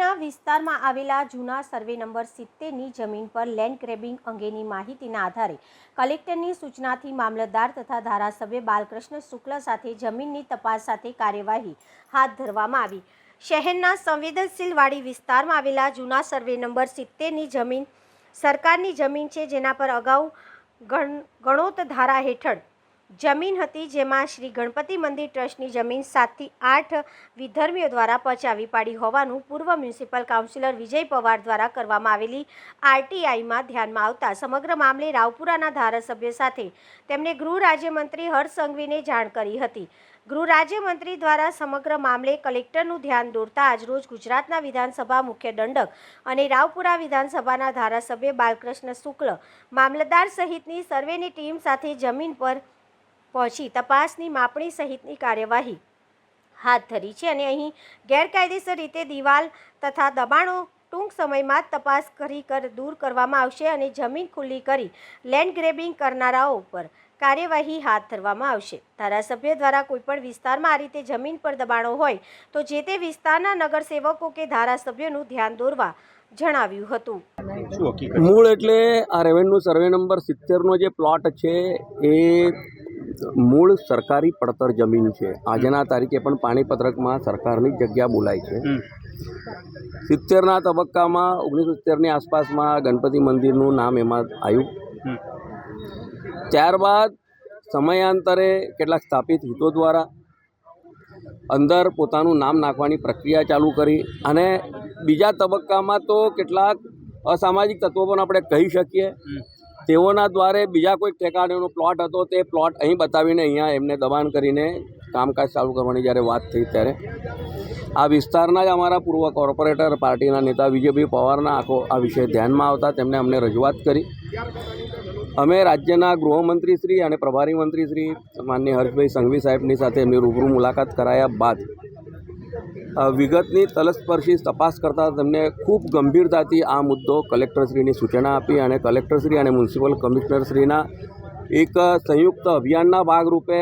શહેરના વિસ્તારમાં આવેલા જૂના સર્વે નંબર 70ની જમીન પર લેન્ડ ગ્રેબિંગ અંગેની માહિતીના આધારે કલેક્ટરની સૂચનાથી મામલતદાર તથા ધારાસભ્ય બાલકૃષ્ણ શુક્લ સાથે જમીનની તપાસ સાથે કાર્યવાહી હાથ ધરવામાં આવી। શહેરના સંવેદનશીલ વાડી વિસ્તારમાં આવેલા જૂના સર્વે નંબર 70ની જમીન સરકારની જમીન છે, જેના પર અગાઉ ગણોત ધારા હેઠળ જમીન હતી, જેમાં શ્રી ગણપતિ મંદિર ટ્રસ્ટની જમીન 7 થી 8 વિધર્મીઓ દ્વારા પચાવી પાડી હોવાનું પૂર્વ મ્યુનિસિપલ કાઉન્સિલર વિજય પવાર દ્વારા કરવામાં આવેલી આરટીઆઈમાં ધ્યાનમાં આવતા સમગ્ર મામલે રાવપુરાના ધારાસભ્ય સાથે તેમણે ગૃહ રાજ્યમંત્રી હર્ષ સંઘવીને જાણ કરી હતી। ગૃહ રાજ્યમંત્રી દ્વારા સમગ્ર મામલે કલેક્ટરનું ધ્યાન દોરતા આજરોજ ગુજરાતના વિધાનસભા મુખ્ય દંડક અને રાવપુરા વિધાનસભાના ધારાસભ્ય બાલકૃષ્ણ શુક્લ મામલતદાર સહિતની સર્વેની ટીમ સાથે જમીન પર પહોંચી તપાસની માપણી સહિતની કાર્યવાહી હાથ ધરી છે અને અહીં ગેરકાયદેસર રીતે દિવાલ તથા દબાણો ટૂંક સમયમાં જ તપાસ કરી દૂર કરવામાં આવશે અને જમીન ખુલ્લી કરી લેન્ડ ગ્રેબિંગ કરનારાઓ પર કાર્યવાહી હાથ ધરવામાં આવશે। ધારાસભ્ય દ્વારા કોઈપણ વિસ્તારમાં આ રીતે જમીન પર દબાણો હોય તો જે તે વિસ્તારના નગરસેવકો કે ધારાસભ્યોનું ધ્યાન દોરવા જણાવ્યું હતું। મૂળ એટલે આ રેવન્યુ સર્વે નંબર 70નો જે પ્લોટ છે એ મૂળ સરકારી પડતર જમીન છે। આજના તારીખે પણ પાણીપત્રકમાં સરકારની જગ્યા બોલાય છે। 70ના તબક્કામાં 1970ની આસપાસમાં ગણપતિ મંદિરનું નામ એમાં આવ્યું। ત્યારબાદ સમયાંતરે કેટલાક સ્થાપિત હિતો દ્વારા અંદર પોતાનું નામ નાખવાની પ્રક્રિયા ચાલુ કરી અને બીજા તબક્કામાં તો કેટલાક અસામાજિક તત્વો પણ આપણે કહી શકીએ તેઓના દ્વારે બીજા કોઈ ઠેકાણેનો પ્લોટ હતો તે પ્લોટ અહીં બતાવીને અહીંયા એમને દબાણ કરીને કામકાજ ચાલુ કરવાની જ્યારે વાત થઈ ત્યારે આ વિસ્તારના જ અમારા પૂર્વ કોર્પોરેટર પાર્ટીના નેતા વિજયભાઈ પવારના આ વિષય ધ્યાનમાં આવતા તેમણે અમને રજૂઆત કરી। અમે રાજ્યના ગૃહમંત્રી શ્રી અને પ્રભારી મંત્રી શ્રી માનનીય હર્ષભાઈ સંઘવી સાહેબની સાથે એમની રૂબરૂ મુલાકાત કરાયા બાદ વિગતની તલસ્પર્શી તપાસ કરતાં તેમને ખૂબ ગંભીરતાથી આ મુદ્દો કલેક્ટરશ્રીની સૂચના આપી અને કલેક્ટરશ્રી અને મ્યુનિસિપલ કમિશનરશ્રીના એક સંયુક્ત અભિયાનના ભાગરૂપે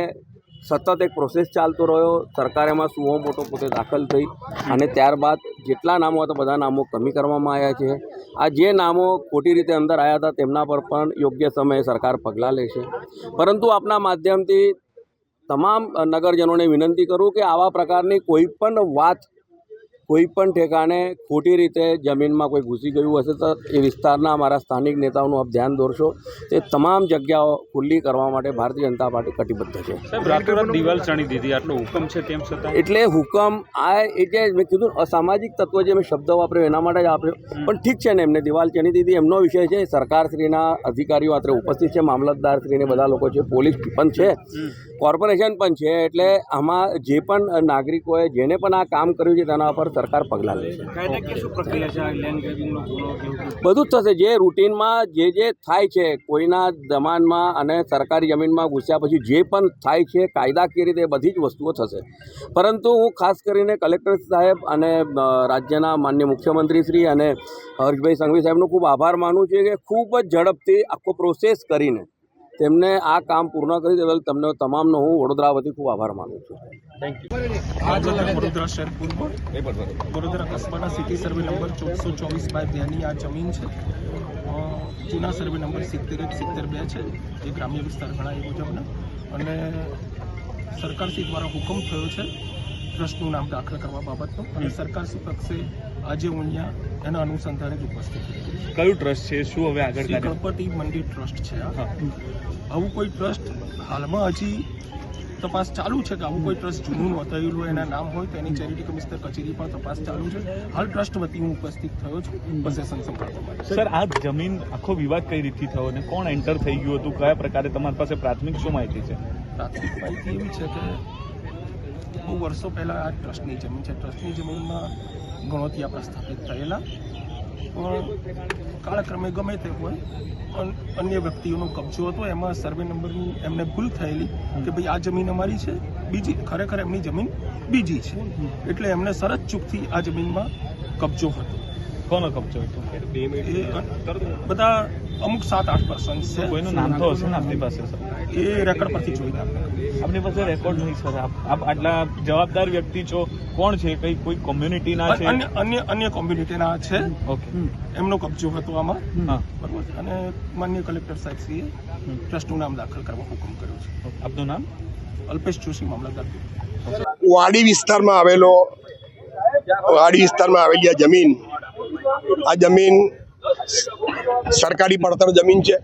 સતત એક પ્રોસેસ ચાલતો રહ્યો। સરકાર એમાં સુઓ મોટો પોતે દાખલ થઈ અને ત્યારબાદ જેટલા નામો હતા બધા નામો કમી કરવામાં આવ્યા છે। આ જે નામો ખોટી રીતે અંદર આવ્યા હતા તેમના પર પણ યોગ્ય સમયે સરકાર પગલાં લેશે, પરંતુ આપના માધ્યમથી તમામ નગરજનોને વિનંતી કરું કે આવા પ્રકારની કોઈ પણ વાત કોઈ પણ ઠેકાણે ખોટી રીતે જમીનમાં કોઈ ઘૂસી ગયું હશે તો એ વિસ્તારના અમારા સ્થાનિક નેતાઓનું આપ ધ્યાન દોરશો। તે તમામ જગ્યાઓ ખુલ્લી કરવા માટે ભારતીય જનતા પાર્ટી કટિબદ્ધ છે। દિવાલ ચણી દીધી આટલો હુકમ છે તેમ છતાં એટલે હુકમ આ એ જે મેં કીધું અસામાજિક તત્વો જે મેં શબ્દ વાપર્યો એના માટે જ આપ્યો, પણ ઠીક છે ને એમને દિવાલ ચણી દીધી એમનો વિષય છે। સરકારશ્રીના અધિકારીઓ અત્રે ઉપસ્થિત છે, મામલતદારશ્રીને બધા લોકો છે, પોલીસ પણ છે, કોર્પોરેશન પણ છે, એટલે આમાં જે પણ નાગરિકોએ જેને પણ આ કામ કર્યું છે તેના પર સરકાર પગલાં લેશે। બધું જ થશે જે રૂટીનમાં જે થાય છે કોઈના દબાણમાં અને સરકારી જમીનમાં ઘૂસ્યા પછી જે પણ થાય છે કાયદાકીય રીતે બધી જ વસ્તુઓ થશે। પરંતુ હું ખાસ કરીને કલેક્ટર સાહેબ અને રાજ્યના માન્ય મુખ્યમંત્રીશ્રી અને હર્ષભાઈ સંઘવી સાહેબનો ખૂબ આભાર માનું છું કે ખૂબ જ ઝડપથી આખો પ્રોસેસ કરીને તેમને આ કામ પૂર્ણ કરી દેવા તમને તમામનો હું વડોદરા વતી ખૂબ આભાર માનું છું। Thank you. आज वडोदरा शहर पूर्व वडोदरा कस्बाना सिटी सर्वे नंबर 1424/2 આ જમીન છે। જૂના સર્વે નંબર 70-72 છે, એ ગ્રામ્ય વિસ્તાર ગણાય એ મુજબના, અને સરકારશ્રી દ્વારા હુકમ થયો છે ટ્રસ્ટનું નામ દાખલ કરવા બાબતનો, અને સરકારશ્રી પક્ષે આજે હું અહીંયા એના અનુસંધાને જ ઉપસ્થિત છું। કયું ટ્રસ્ટ છે, શું હવે આગળ ગણપતિ મંદિર ટ્રસ્ટ છે। આવું કોઈ ટ્રસ્ટ હાલમાં હજી તપાસ ચાલુ છે કે આવું કોઈ ટ્રસ્ટ જૂનું નોંધાયેલું હોય એના નામ હોય તો એની ચેરિટી કમિશનર કચેરી પણ તપાસ ચાલુ છે। હાલ ટ્રસ્ટ વતી હું ઉપસ્થિત થયો છું પોસેશન સંભાળવા માટે। સર, આ જમીન આખો વિવાદ કઈ રીતથી થયો અને કોણ એન્ટર થઈ ગયું હતું, કયા પ્રકારે તમારી પાસે પ્રાથમિક શું માહિતી છે? પ્રાથમિક માહિતી એવી છે કે બહુ વર્ષો પહેલાં આ ટ્રસ્ટની જમીન છે। ટ્રસ્ટની જમીનમાં ગણોતિયા પ્રસ્થાપિત થયેલા, પણ કાળક્રમે ગમે તે હોય પણ અન્ય વ્યક્તિઓનો કબજો હતો, એમાં સર્વે નંબરની એમને ભૂલ થયેલી કે ભાઈ આ જમીન અમારી છે, બીજી ખરેખર એમની જમીન બીજી છે, એટલે એમને શરત ચૂકથી આ જમીનમાં કબજો હતો. કોનો કબજો હતો? એ બધા અમુક 7-8 પર્સન છે. કોઈનું નામ તો હશે ને આપની પાસે સર? એ રેકર્ડ પરથી જોઈને આપણે આપની પાસે રેકોર્ડ નહીં સર. આપ આટલા જવાબદાર વ્યક્તિ છો, કોણ છે? કોઈ કોમ્યુનિટીના છે? અન્ય કોમ્યુનિટીના છે. ઓકે. એમનો કબજો હતો આમાં. હા. બરોબર. અને માનનીય કલેક્ટર સાહેબશ્રીએ ટ્રસ્ટનું નામ દાખલ કરવા હુકમ કર્યો છે. આપનું નામ? અલ્પેશ જોશી, મામલતદાર. વાડી વિસ્તારમાં આવેલી આ જમીન સરકારી પડતર જમીન છે.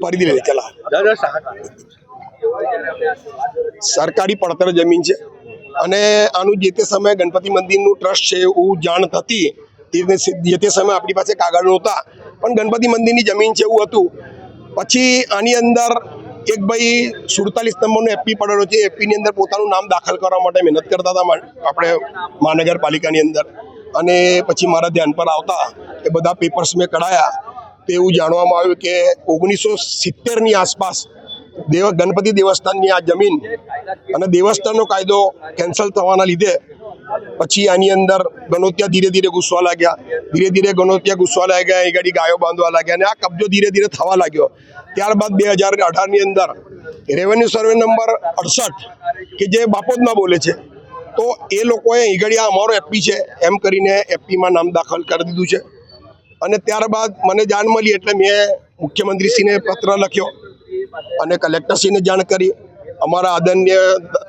ફરીથી લે ચલા સરકારી પડતર જમીન છે અને આનું જે તે સમયે ગણપતિ મંદિરનું ટ્રસ્ટ છે એવું જાણ થતી. જે તે સમયે આપણી પાસે કાગળ નહોતા, પણ ગણપતિ મંદિરની જમીન છે એવું હતું. પછી આની અંદર એક ભાઈ 47 નંબરનો એફપી પડેલો છે. એફપીની અંદર પોતાનું નામ દાખલ કરવા માટે મહેનત કરતા હતા આપણે મહાનગરપાલિકાની અંદર. અને પછી મારા ધ્યાન પર આવતા એ બધા પેપર્સ મેં કઢાયા તો એવું જાણવામાં આવ્યું કે 1970ની આસપાસ ગણપતિ દેવસ્થાનની આ જમીન અને દેવસ્થાનનો કાયદો કેન્સલ થવાના લીધે પછી આની અંદર ગણોતિયા ધીરે ધીરે ઘૂસવા લાગ્યા. અહીં ગાડી ગાયો બાંધવા લાગ્યા અને આ કબજો ધીરે ધીરે થવા લાગ્યો. ત્યારબાદ 2018ની અંદર રેવન્યુ સર્વે નંબર 68 કે જે બાપોદમાં બોલે છે, તો એ લોકોએ અહીં ગાડી આ અમારો એફપી છે એમ કરીને એફપીમાં નામ દાખલ કરી દીધું છે. અને ત્યારબાદ મને જાણ મળી એટલે મેં મુખ્યમંત્રીશ્રીને પત્ર લખ્યો અને કલેક્ટરશ્રીને જાણ કરી. અમારા આદરણીય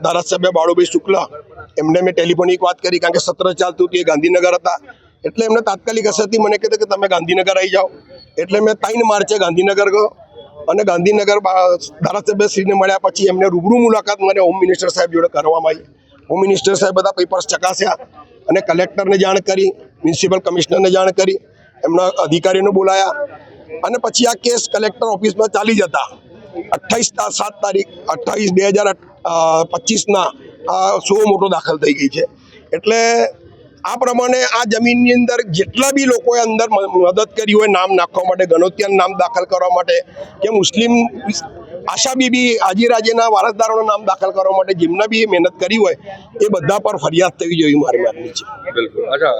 ધારાસભ્ય બાળુભાઈ શુક્લ એમને મેં ટેલિફોનિક વાત કરી, કારણ કે સત્ર ચાલતું હતું, એ ગાંધીનગર હતા. એટલે એમને તાત્કાલિક અસરથી મને કીધું કે તમે ગાંધીનગર આવી જાઓ. એટલે મેં 3 માર્ચે ગાંધીનગર ગયો અને ગાંધીનગર ધારાસભ્યશ્રીને મળ્યા પછી એમને રૂબરૂ મુલાકાત મને હોમ મિનિસ્ટર સાહેબ જોડે કરવામાં આવી. હોમ મિનિસ્ટર સાહેબ બધા પેપર્સ ચકાસ્યા અને કલેક્ટરને જાણ કરી, મ્યુનિસિપલ કમિશનરને જાણ કરી, એમના અધિકારીઓને બોલાયા અને પછી આ કેસ કલેક્ટર ઓફિસમાં ચાલી જતા 28/7/2025ના આ 100 મોટો દાખલ થઈ ગઈ છે. એટલે આ પ્રમાણે આ જમીનની અંદર જેટલા બી લોકોએ અંદર મદદ કરી હોય નામ નાખવા માટે, ગણોતિયાનું નામ દાખલ કરવા માટે, કે મુસ્લિમ આશા બીબી હાજીરાજેના વારસદારોનું નામ દાખલ કરવા માટે જેમના બી મહેનત કરી હોય એ બધા પર ફરિયાદ થવી જોઈએ મારી માગણી છે. બિલકુલ. અચ્છા.